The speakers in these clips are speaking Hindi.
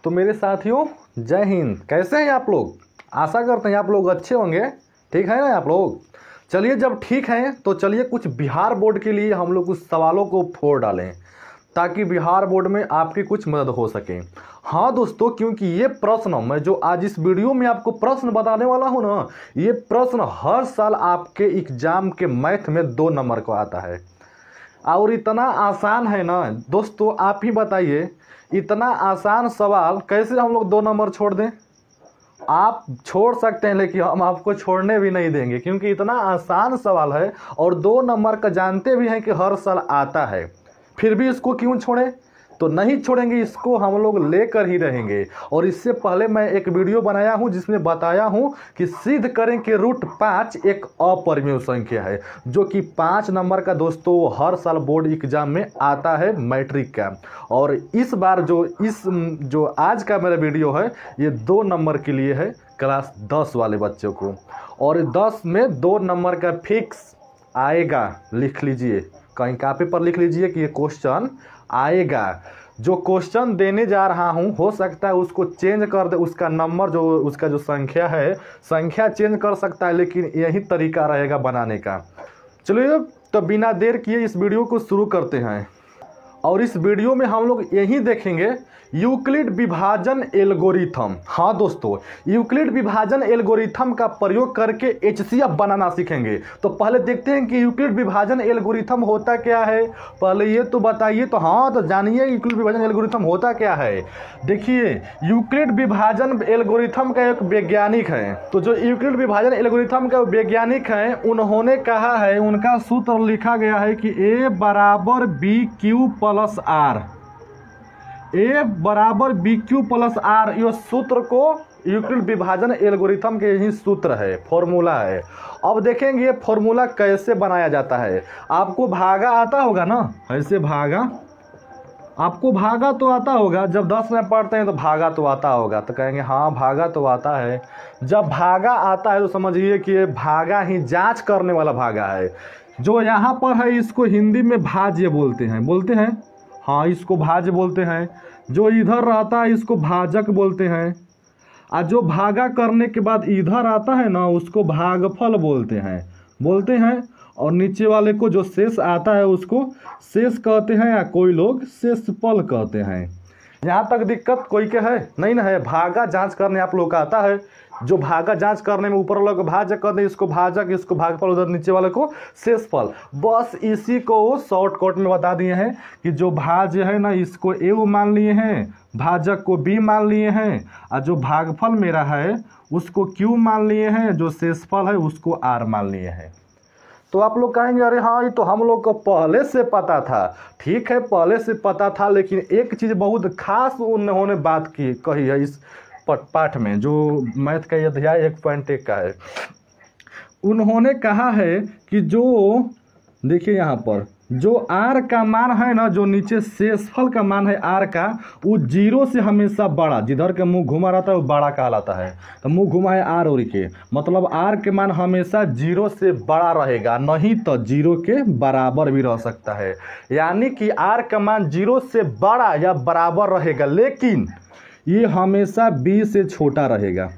तो मेरे साथियों जय हिंद। कैसे हैं आप लोग? आशा करते हैं आप लोग अच्छे होंगे। ठीक है ना आप लोग? चलिए जब ठीक हैं तो चलिए कुछ बिहार बोर्ड के लिए हम लोग कुछ सवालों को फोड़ डालें ताकि बिहार बोर्ड में आपकी कुछ मदद हो सके। हाँ दोस्तों, क्योंकि ये प्रश्न मैं जो आज इस वीडियो में आपको प्रश्न बताने वाला हूँ ना, ये प्रश्न हर साल आपके एग्जाम के मैथ में 2 नंबर को आता है और इतना आसान है ना दोस्तों। आप ही बताइए, इतना आसान सवाल कैसे हम लोग 2 नंबर छोड़ दें? आप छोड़ सकते हैं लेकिन हम आपको छोड़ने भी नहीं देंगे, क्योंकि इतना आसान सवाल है और 2 नंबर का जानते भी हैं कि हर साल आता है। फिर भी इसको क्यों छोड़ें? तो नहीं छोड़ेंगे, इसको हम लोग लेकर ही रहेंगे। और इससे पहले मैं एक वीडियो बनाया हूं जिसमें बताया हूं कि सिद्ध करें कि √5 एक अपरिमेय संख्या है, जो कि 5 नंबर का दोस्तों हर साल बोर्ड एग्जाम में आता है मैट्रिक का। और इस बार जो आज का मेरा वीडियो है ये 2 नंबर के लिए है, क्लास 10 वाले बच्चों को। और 10 में 2 नंबर का फिक्स आएगा, लिख लीजिए, कहीं कॉपी पर लिख लीजिए कि ये क्वेश्चन आएगा। जो क्वेश्चन देने जा रहा हूं हो सकता है उसको चेंज कर दे, उसका नंबर जो उसका जो संख्या है, संख्या चेंज कर सकता है, लेकिन यही तरीका रहेगा बनाने का। चलिए तो बिना देर किए इस वीडियो को शुरू करते हैं। और इस वीडियो में हम लोग यही देखेंगे यूक्लिड विभाजन एल्गोरिथम। हाँ दोस्तों, यूक्लिड विभाजन एल्गोरिथम का प्रयोग करके एचसीएफ बनाना सीखेंगे। तो पहले देखते हैं कि यूक्लिड विभाजन एल्गोरिथम होता क्या है। पहले ये तो बताइए। तो हाँ, तो जानिए यूक्लिड विभाजन एल्गोरिथम होता क्या है। देखिए, यूक्लिड विभाजन एल्गोरिथम का एक वैज्ञानिक है। तो जो यूक्लिड विभाजन एल्गोरिथम का वैज्ञानिक है, उन्होंने कहा है, उनका सूत्र लिखा गया है कि A बराबर BQ प्लस R। A बराबर BQ प्लस R, ये सूत्र को यूक्लिड विभाजन एल्गोरिथम के यही सूत्र है, फॉर्मूला है। अब देखेंगे ये फॉर्मूला कैसे बनाया जाता है। आपको भागा आता होगा ना, ऐसे भागा, आपको भागा तो आता होगा। जब 10 में पढ़ते हैं तो भागा तो आता होगा, तो कहेंगे हाँ भागा तो आता है। जब भागा आता है तो समझिए कि ये भागा ही जांच करने वाला भागा है। जो यहाँ पर है इसको हिंदी में भाज्य बोलते हैं, हाँ इसको भाज्य बोलते हैं। जो इधर रहता है इसको भाजक बोलते हैं। और जो भागा करने के बाद इधर आता है ना, उसको भागफल बोलते हैं। और नीचे वाले को जो शेष आता है उसको शेष कहते हैं, या कोई लोग शेषफल कहते हैं। यहाँ तक दिक्कत कोई के है नहीं ना है। भागा जांच करने आप लोग का आता है। जो भागा जांच करने में ऊपर वाले को भाजक कहते हैं, इसको भाजक, इसको भागफल, उधर नीचे वाले को शेषफल। बस इसी को शॉर्टकट में बता दिए हैं कि जो भाज्य है ना, इसको ए मान लिए हैं, भाजक को बी मान लिए हैं, और जो भागफल मेरा है उसको क्यू मान लिए हैं, जो शेषफल है उसको आर मान लिए हैं। तो आप लोग कहेंगे अरे हाँ ये तो हम लोग को पहले से पता था। ठीक है, पहले से पता था, लेकिन एक चीज़ बहुत खास उन्होंने बात कही है इस पाठ में, जो मैथ का अध्याय 1.1 का है। उन्होंने कहा है कि जो देखिए यहाँ पर जो आर का मान है ना, जो नीचे शेषफल का मान है आर का, वो 0 से हमेशा बड़ा, जिधर का मुंह घुमा रहता है वो बड़ा कहलाता है। तो मुंह घुमा है आर और के, मतलब आर के मान हमेशा 0 से बड़ा रहेगा, नहीं तो 0 के बराबर भी रह सकता है। यानी कि आर का मान 0 से बड़ा या बराबर रहेगा, लेकिन ये हमेशा बी से छोटा रहेगा,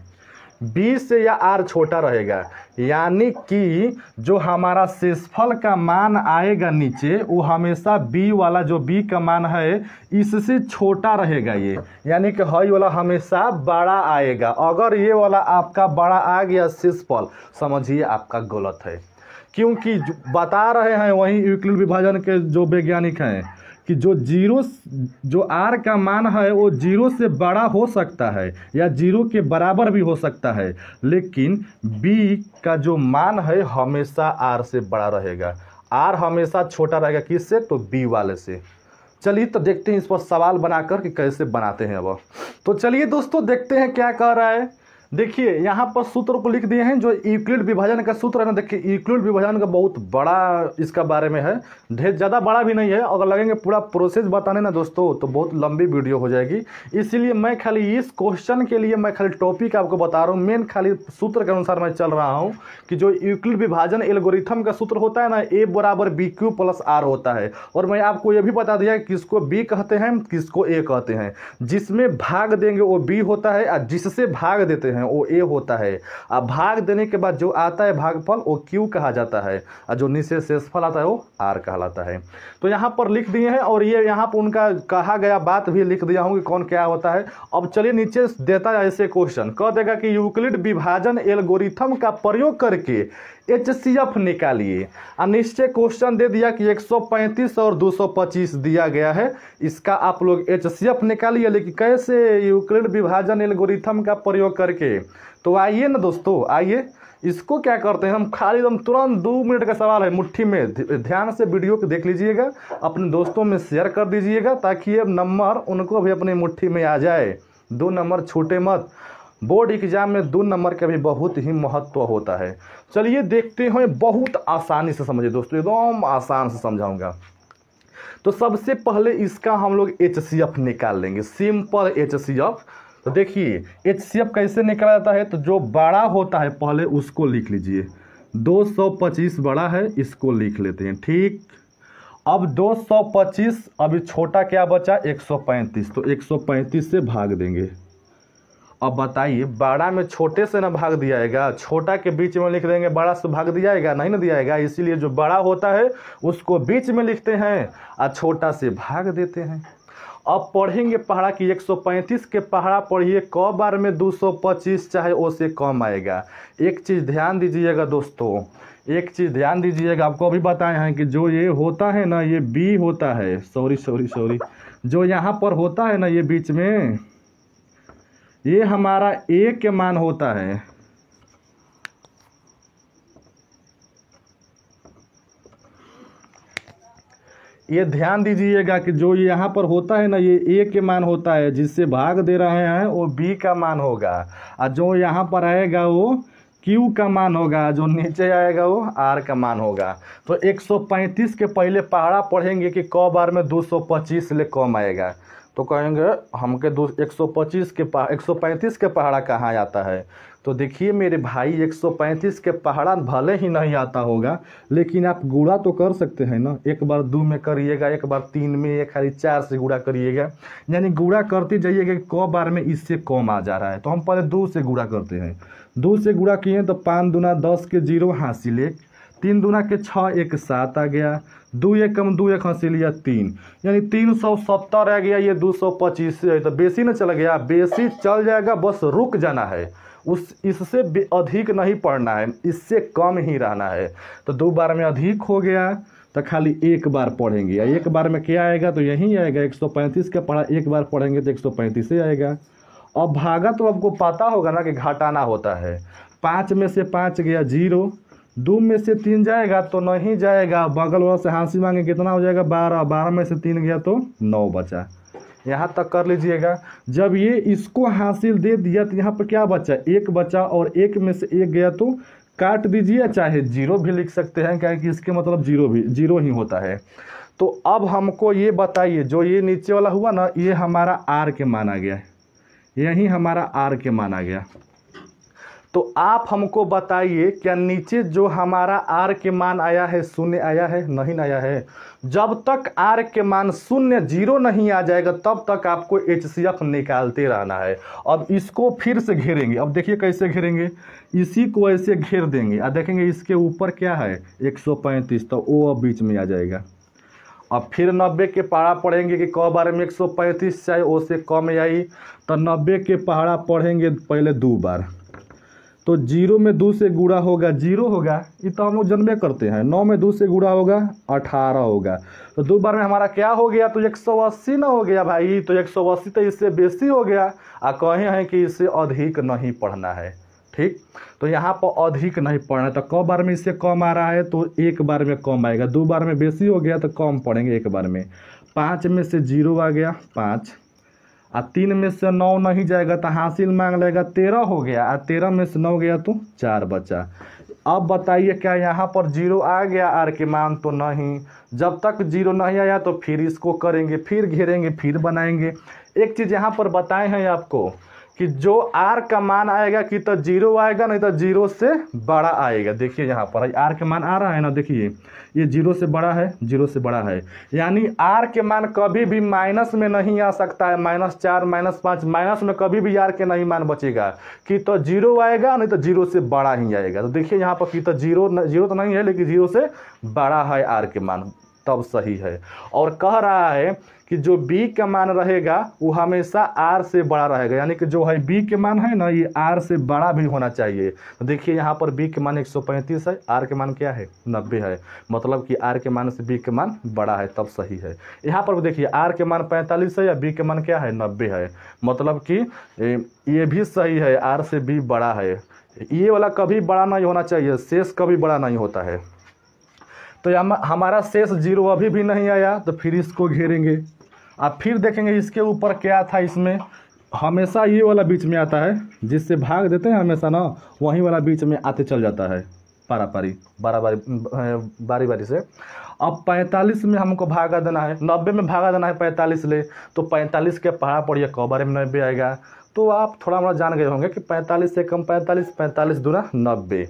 बी से या आर छोटा रहेगा। यानी कि जो हमारा शेषफल का मान आएगा नीचे, वो हमेशा बी वाला, जो बी का मान है इससे छोटा रहेगा ये। यानी कि हाई वाला हमेशा बड़ा आएगा। अगर ये वाला आपका बड़ा आ गया शेषफल, समझिए आपका गलत है। क्योंकि बता रहे हैं वही यूक्लिड विभाजन के जो वैज्ञानिक हैं कि जो आर का मान है वो 0 से बड़ा हो सकता है या 0 के बराबर भी हो सकता है, लेकिन बी का जो मान है हमेशा आर से बड़ा रहेगा। आर हमेशा छोटा रहेगा, किससे? तो बी वाले से। चलिए तो देखते हैं इस पर सवाल बनाकर कि कैसे बनाते हैं अब। तो चलिए दोस्तों देखते हैं क्या कह रहा है। देखिए यहाँ पर सूत्र को लिख दिए हैं, जो यूक्लिड विभाजन का सूत्र है ना। देखिए यूक्लिड विभाजन का बहुत बड़ा इसका बारे में है, ढेर ज़्यादा बड़ा भी नहीं है। अगर लगेंगे पूरा प्रोसेस बताने ना दोस्तों तो बहुत लंबी वीडियो हो जाएगी, इसीलिए मैं खाली इस क्वेश्चन के लिए मैं खाली टॉपिक आपको बता रहा हूँ। मेन खाली सूत्र के अनुसार मैं चल रहा हूँ कि जो यूक्लिड विभाजन एल्गोरिथम का सूत्र होता है ना, ए बराबर बी क्यू प्लस आर होता है। और मैं आपको ये भी बता दिया कि किसको बी कहते हैं, किसको ए कहते हैं। जिसमें भाग देंगे वो बी होता है, और जिससे भाग देते हैं वो ए होता है। अब भाग देने के बाद जो आता है भागफल वो क्यू कहा जाता है, और जो नीचे शेषफल आता है वो आर कहलाता है। तो यहाँ पर लिख दिए हैं, और ये यहाँ पर उनका कहा गया बात भी लिख दिया हूँ कि कौन क्या होता है। अब चलिए नीचे देता है ऐसे क्वेश्चन, कह देगा कि यूक्लिड विभाजन एल्गोरिथम का प्रयोग करके HCF निकालिए। नीचे क्वेश्चन दे दिया कि 135 और 225 दिया गया है, इसका आप लोग HCF निकालिए। लेकिन कैसे? यूक्लिड विभाजन एल्गोरिथम का प्रयोग करके। तो आइए ना दोस्तों, आइए इसको क्या करते हैं हम, खाली एकदम तुरंत 2 मिनट का सवाल है, मुट्ठी में। ध्यान से वीडियो को देख लीजिएगा, अपने दोस्तों में शेयर कर दीजिएगा, ताकि ये नंबर उनको भी अपनी मुट्ठी में आ जाए। 2 नंबर छूटे मत, बोर्ड एग्जाम में 2 नंबर का भी बहुत ही महत्व होता है। चलिए देखते हैं, बहुत आसानी से समझिए दोस्तों, एकदम आसान से समझाऊंगा। तो सबसे पहले इसका हम लोग HCF निकाल लेंगे, सिंपल HCF। तो देखिए HCF कैसे निकाला जाता है, तो जो बड़ा होता है पहले उसको लिख लीजिए। 225 बड़ा है, इसको लिख लेते हैं, ठीक। अब 225, अभी छोटा क्या बचा, 135, तो 135 से भाग देंगे। अब बताइए, बड़ा में छोटे से ना भाग दिया जाएगा, छोटा के बीच में लिख देंगे, बड़ा से भाग दिया जाएगा, नहीं ना दिया जाएगा। इसीलिए जो बड़ा होता है उसको बीच में लिखते हैं और छोटा से भाग देते हैं। अब पढ़ेंगे पहाड़ा की 135 के पहाड़ा पढ़िए, क बार में 225 चाहे उससे कम आएगा। एक चीज़ ध्यान दीजिएगा दोस्तों, एक चीज़ ध्यान दीजिएगा, आपको अभी बताए हैं कि जो ये होता है ना, ये बी होता है, सॉरी, जो यहाँ पर होता है ना, ये बीच में, ये हमारा ए के मान होता है। ये ध्यान दीजिएगा कि जो यहाँ पर होता है ना, ये ए के मान होता है, जिससे भाग दे रहे हैं वो बी का मान होगा, और जो यहाँ पर आएगा वो क्यू का मान होगा, जो नीचे आएगा वो आर का मान होगा। तो 135 के पहले पहाड़ा पढ़ेंगे कि क बार में 225 ले कम आएगा, तो कहेंगे हमके 135 के पहाड़ा कहाँ आता है। तो देखिए मेरे भाई, 135 के पहाड़ा भले ही नहीं आता होगा, लेकिन आप गुणा तो कर सकते हैं ना। एक बार 2 में करिएगा, एक बार 3 में, एक खाली 4 से गुणा करिएगा, यानी गुणा करते जाइएगा कि क बार में इससे कम आ जा रहा है। तो हम पहले 2 से गुणा करते हैं, 2 से गुणा किए तो 5 दूना 10 के 0 हासिल 1, 3 दूना के 6, 1 7 आ गया, 2 1 कम 2 1 हासिल लिया 3, यानी 370 आ गया। ये 225 से तो बेसी न चल गया, बेसी चल जाएगा, बस रुक जाना है, इससे अधिक नहीं पढ़ना है, इससे कम ही रहना है। तो 2 बार में अधिक हो गया तो खाली 1 बार पढ़ेंगे, 1 बार में क्या आएगा, तो यही आएगा 135 का पढ़ा, 1 बार पढ़ेंगे तो 135 से आएगा। अब भागा तो आपको पता होगा ना कि घटाना होता है, 5 में से 5 गया 0, 2 में से 3 जाएगा तो नहीं जाएगा, बगल वाला से हांसी मांगे कितना हो जाएगा 12, 12 में से 3 गया तो 9 बचा। यहाँ तक कर लीजिएगा। जब ये इसको हासिल दे दिया तो यहाँ पर क्या बचा, 1 बचा, और 1 में से 1 गया तो काट दीजिए, चाहे 0 भी लिख सकते हैं, क्योंकि इसके मतलब 0 ही होता है। तो अब हमको ये बताइए, जो ये नीचे वाला हुआ ना, ये हमारा आर के मान आ गया, यही हमारा आर के मान आ गया। तो आप हमको बताइए, क्या नीचे जो हमारा आर के मान आया है 0 आया है, नहीं आया है। जब तक आर के मान 0 0 नहीं आ जाएगा तब तक आपको HCF निकालते रहना है। अब इसको फिर से घेरेंगे, अब देखिए कैसे घेरेंगे, इसी को ऐसे घेर देंगे और देखेंगे इसके ऊपर क्या है 135, तो वो अब बीच में आ जाएगा। अब फिर 90 के पहाड़ा पढ़ेंगे कि क बार में 135 चाहे उससे कम आई, तो 90 के पहाड़ा पढ़ेंगे पहले 2 बार, तो 0 में 2 से गुणा होगा 0 होगा, ये तो हम लोग जन्मे करते हैं। 9 में 2 से गुणा होगा 18 होगा, तो 2 बार में हमारा क्या हो गया, तो 180 ना हो गया भाई। तो 180 तो इससे बेसी हो गया, और कहे हैं कि इससे अधिक नहीं पढ़ना है, ठीक। तो यहाँ पर अधिक नहीं पढ़ना है, तो क बार में इससे कम आ रहा है तो 1 बार में कम आएगा, 2 बार में बेसी हो गया तो कम पढ़ेंगे 1 बार में। 5 में से 0 आ गया 5, और 3 में से 9 नहीं जाएगा तो हासिल मांग लेगा 13 हो गया, और 13 में से 9 गया तो 4 बचा। अब बताइए क्या यहाँ पर 0 आ गया आर के मान? तो नहीं। जब तक 0 नहीं आया तो फिर इसको करेंगे, फिर घेरेंगे, फिर बनाएंगे। एक चीज़ यहाँ पर बताए हैं आपको कि जो आर का मान आएगा कि तो 0 आएगा, नहीं तो 0 से बड़ा आएगा। देखिए यहाँ पर आर के मान आ रहा है ना, देखिए ये 0 से बड़ा है, 0 से बड़ा है, यानी आर के मान कभी भी माइनस में नहीं आ सकता है। -4 -5 माइनस में कभी भी आर के नहीं मान बचेगा कि तो 0 आएगा, नहीं तो 0 से बड़ा ही आएगा। तो देखिए यहाँ पर कि तो 0 तो नहीं है, लेकिन 0 से बड़ा है आर के मान, तब सही है। और कह रहा है कि जो b का मान रहेगा वो हमेशा r से बड़ा रहेगा, यानी कि जो है b के मान है ना, ये r से बड़ा भी होना चाहिए। तो देखिए यहाँ पर b के मान 135 है, r के मान क्या है 90 है, मतलब कि r के मान से b के मान बड़ा है, तब सही है। यहाँ पर देखिए r के मान 45 है या b के मान क्या है 90 है, मतलब कि ये भी सही है, r से b बड़ा है। ये वाला कभी बड़ा नहीं होना चाहिए, शेष कभी बड़ा नहीं होता है। तो हमारा शेष 0 अभी भी नहीं आया, तो फिर इसको घेरेंगे। अब फिर देखेंगे इसके ऊपर क्या था। इसमें हमेशा ये वाला बीच में आता है, जिससे भाग देते हैं हमेशा ना, वही वाला बीच में आते चल जाता है बारी बारी से। अब 45 में हमको भागा देना है, 90 में भागा देना है 45 ले, तो 45 के पहाड़ पड़िए कबर में 90 आएगा। तो आप थोड़ा मोड़ा जान गए होंगे कि 45 से कम 45, 45 दूना 90,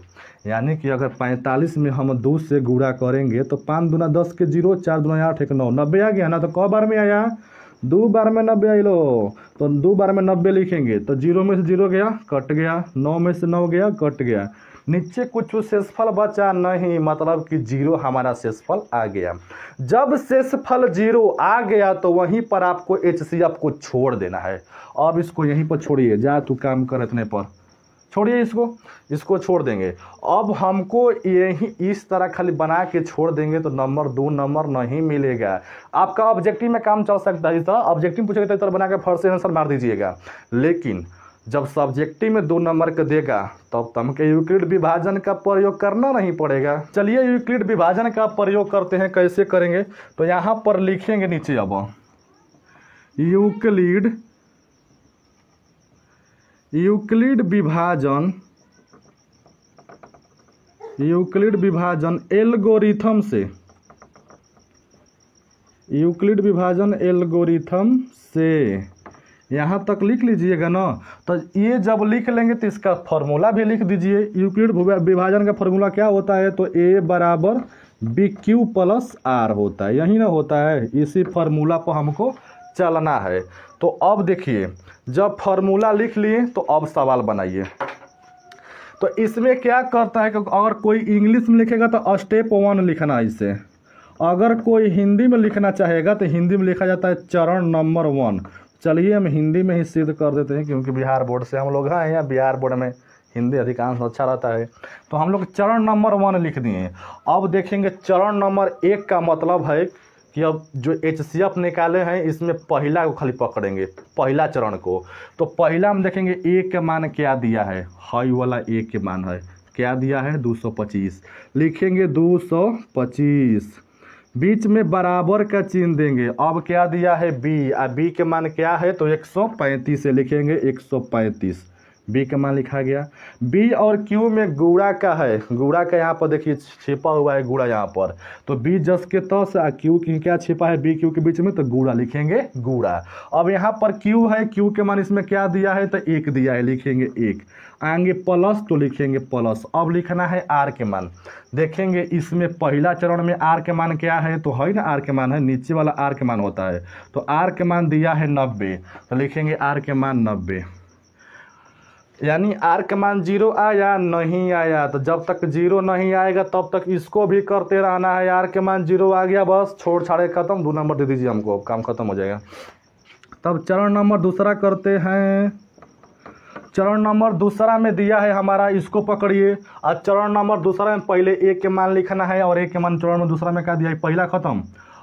यानी कि अगर 45 में हम 2 से गुणा करेंगे तो 5 दूना 10 के 0, 4 दूना 8 1 9, 90 आ गया ना। तो क बार में आया? 2 बार में 90 आई लो, तो 2 बार में 90 लिखेंगे तो 0 में से 0 गया, कट गया, 9 में से 9 गया, कट गया, नीचे कुछ शेषफल बचा नहीं, मतलब कि 0 हमारा शेषफल आ गया। जब शेषफल 0 आ गया तो वहीं पर आपको HCF को छोड़ देना है। अब इसको यहीं पर छोड़िए, जा तू काम कर, इतने पर छोड़िए, इसको छोड़ देंगे। अब हमको यही इस तरह खाली बना के छोड़ देंगे तो नंबर 2 नंबर नहीं मिलेगा। आपका ऑब्जेक्टिव में काम चल सकता है, इस तरह ऑब्जेक्टिव पूछेगा तो इस तरह बना के फर्स्ट से आंसर मार दीजिएगा। लेकिन जब सब्जेक्टिव में 2 नंबर का देगा तब हमको यूक्लिड विभाजन का प्रयोग करना नहीं पड़ेगा। चलिए यूक्लिड विभाजन का प्रयोग करते हैं। कैसे करेंगे? तो यहाँ पर लिखेंगे नीचे, अब यूक्लिड विभाजन एल्गोरिथम से यहाँ तक लिख लीजिएगा ना। तो ये जब लिख लेंगे तो इसका फॉर्मूला भी लिख दीजिए। यूक्लिड विभाजन का फॉर्मूला क्या होता है? तो a बराबर BQ प्लस R होता है, यही ना होता है। इसी फार्मूला पर हमको चलना है। तो अब देखिए, जब फार्मूला लिख लिए तो अब सवाल बनाइए। तो इसमें क्या करता है कि अगर कोई इंग्लिश में लिखेगा तो स्टेप 1 लिखना है इसे, अगर कोई हिंदी में लिखना चाहेगा तो हिंदी में लिखा जाता है चरण नंबर 1। चलिए हम हिंदी में ही सिद्ध कर देते हैं, क्योंकि बिहार बोर्ड से हम लोग हैं, या बिहार बोर्ड में हिंदी अधिकांश अच्छा रहता है। तो हम लोग चरण नंबर 1 लिख दिए। अब देखेंगे चरण नंबर 1 का मतलब है कि अब जो HCF निकाले हैं इसमें पहला को खाली पकड़ेंगे, पहला चरण को। तो पहला हम देखेंगे A का मान क्या दिया है, हाई वाला A के मान है, क्या दिया है 225, लिखेंगे 225, बीच में बराबर का चिन्ह देंगे। अब क्या दिया है B, और B के मान क्या है तो 135 से लिखेंगे 135, B का मान लिखा गया। B और Q में गुणा का है, गुणा का यहाँ पर देखिए छिपा हुआ है गुणा यहाँ पर, तो B जस के तस और Q की क्या छिपा है B Q के बीच में, तो गुणा लिखेंगे गुणा। अब यहाँ पर Q है, Q के मान इसमें क्या दिया है तो 1 दिया है, लिखेंगे 1, आएंगे प्लस तो लिखेंगे प्लस। अब लिखना है R के मान। देखेंगे इसमें पहला चरण में R के मान क्या है तो है ना, R के मान है, नीचे वाला R के मान होता है, तो R के मान दिया है 90, तो लिखेंगे R के मान 90, यानी R का मान 0 आया नहीं आया। तो जब तक 0 नहीं आएगा तब तक इसको भी करते रहना है। R के मान 0 आ गया, बस छोड़ छाड़े खत्म, 2 नंबर दे दीजिए हमको, अब काम खत्म हो जाएगा। तब चरण नंबर दूसरा करते हैं। चरण नंबर दूसरा में दिया है हमारा, इसको पकड़िए। और चरण नंबर दूसरा में पहले A के मान लिखना है, और A के मान चरण में दूसरा में क्या दिया है, पहला खत्म।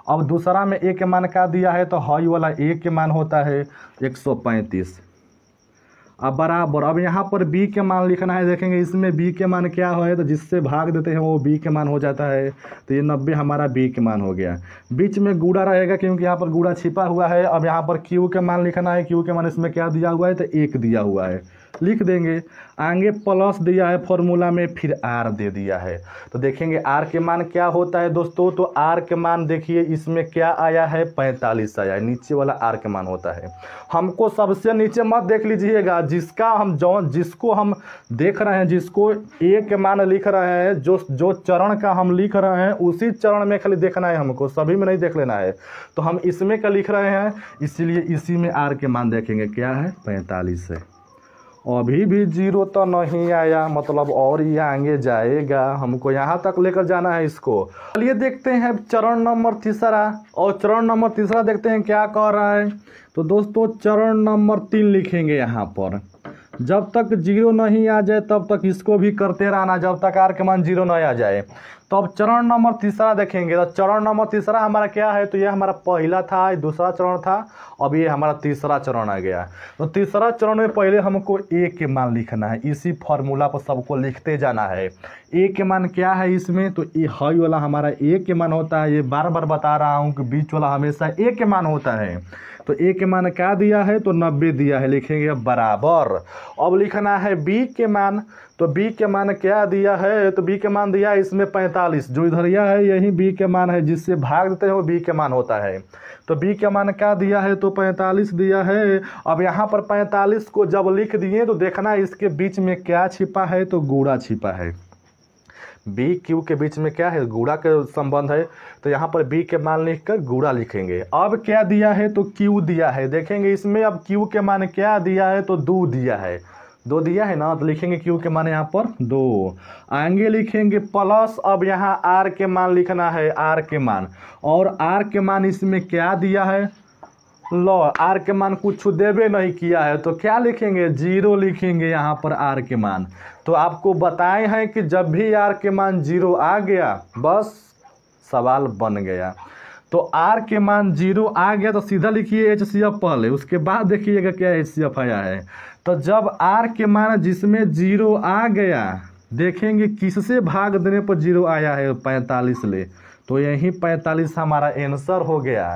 अब दूसरा में A के मान क्या दिया है तो हाई वाला A के मान होता है 135। अब बराबर, अब यहाँ पर b के मान लिखना है। देखेंगे इसमें b के मान क्या है, तो जिससे भाग देते हैं वो b के मान हो जाता है। तो ये 90 हमारा b के मान हो गया। बीच में गुड़ा रहेगा क्योंकि यहाँ पर गुड़ा छिपा हुआ है। अब यहाँ पर q के मान लिखना है। q के मान इसमें क्या दिया हुआ है, तो 1 दिया हुआ है, लिख देंगे। आगे प्लस दिया है फॉर्मूला में, फिर r दे दिया है। तो देखेंगे r के मान क्या होता है दोस्तों, तो r के मान देखिए इसमें क्या आया है, 45 आया है। नीचे वाला r के मान होता है। हमको सबसे नीचे मत देख लीजिएगा, जिसको हम देख रहे हैं, जिसको a के मान लिख रहे हैं, जो चरण का हम लिख रहे हैं उसी चरण में खाली देखना है हमको, सभी में नहीं देख लेना है। तो हम इसमें का लिख रहे हैं, इसीलिए इसी में r के मान देखेंगे क्या है, 45 है। अभी भी 0 तो नहीं आया, मतलब और ये आगे जाएगा। हमको यहाँ तक लेकर जाना है इसको। चलिए देखते हैं चरण नंबर तीसरा, और चरण नंबर तीसरा देखते हैं क्या कह रहा है। तो दोस्तों चरण नंबर 3 लिखेंगे यहाँ पर। जब तक 0 नहीं आ जाए तब तक इसको भी करते रहना, जब तक r के मान 0 नहीं आ जाए। तो अब चरण नंबर तीसरा देखेंगे। तो चरण नंबर तीसरा हमारा क्या है, तो ये हमारा पहला था, ये दूसरा चरण था, अब ये हमारा तीसरा चरण आ गया। तो तीसरा चरण में पहले हमको a के मान लिखना है। इसी फॉर्मूला पर सबको लिखते जाना है। a के मान क्या है इसमें, तो ये हाई वाला हमारा a के मान होता है। ये बार बार बता रहा हूँ कि बीच वाला हमेशा a के मान होता है। तो a के मान क्या दिया है, तो 90 दिया है, लिखेंगे बराबर। अब लिखना है b के मान। तो b के मान क्या दिया है, तो b के मान दिया है इसमें 45, जो इधर यह है यही b के मान है, जिससे भाग देते हैं वो b के मान होता है। तो b के मान क्या दिया है, तो 45 दिया है। अब यहाँ पर 45 को जब लिख दिए तो देखना इसके बीच में क्या छिपा है, तो गुणा छिपा है। b q के बीच में क्या है, गुणा के संबंध है। तो यहाँ पर b के मान लिखकर गुणा लिखेंगे। अब क्या दिया है, तो q दिया है। देखेंगे इसमें अब q के मान क्या दिया है, तो 2 दिया है, 2 दिया है ना, तो लिखेंगे q के मान यहाँ पर 2। आगे लिखेंगे प्लस। अब यहाँ r के मान लिखना है, r के मान। और r के मान इसमें क्या दिया है, लो r के मान कुछ देवे नहीं किया है, तो क्या लिखेंगे, 0 लिखेंगे यहाँ पर r के मान। तो आपको बताए हैं कि जब भी r के मान 0 आ गया बस सवाल बन गया। तो r के मान 0 आ गया तो सीधा लिखिए HCF पहले, उसके बाद देखिएगा क्या HCF आया है। तो जब r के मान जिसमें 0 आ गया, देखेंगे किससे भाग देने पर 0 आया है, 45 ले। तो यही 45 हमारा आंसर हो गया,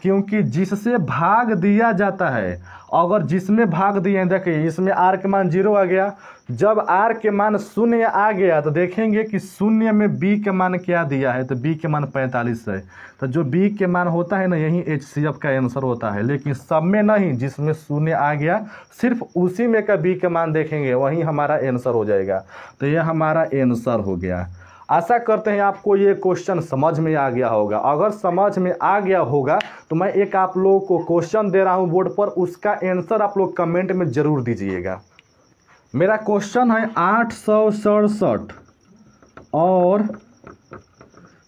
क्योंकि जिससे भाग दिया जाता है, अगर जिसमें भाग दिए, देखिए इसमें r के मान 0 आ गया। जब r के मान 0 आ गया तो देखेंगे कि 0 में b के मान क्या दिया है, तो b के मान 45 है। तो जो b के मान होता है ना, यही HCF का आंसर होता है। लेकिन सब में नहीं, जिसमें 0 आ गया सिर्फ उसी में का b के मान देखेंगे, वही हमारा आंसर हो जाएगा। तो यह हमारा आंसर हो गया। आशा करते हैं आपको ये क्वेश्चन समझ में आ गया होगा। अगर समझ में आ गया होगा तो मैं एक आप लोगों को क्वेश्चन दे रहा हूँ बोर्ड पर, उसका आंसर आप लोग कमेंट में ज़रूर दीजिएगा। मेरा क्वेश्चन है 867 और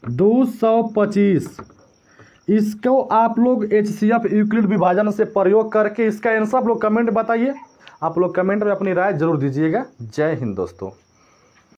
225। इसको आप लोग HCF यूक्लिड विभाजन से प्रयोग करके इसका आंसर आप लोग कमेंट बताइए। आप लोग कमेंट में अपनी राय जरूर दीजिएगा। जय हिंद दोस्तों।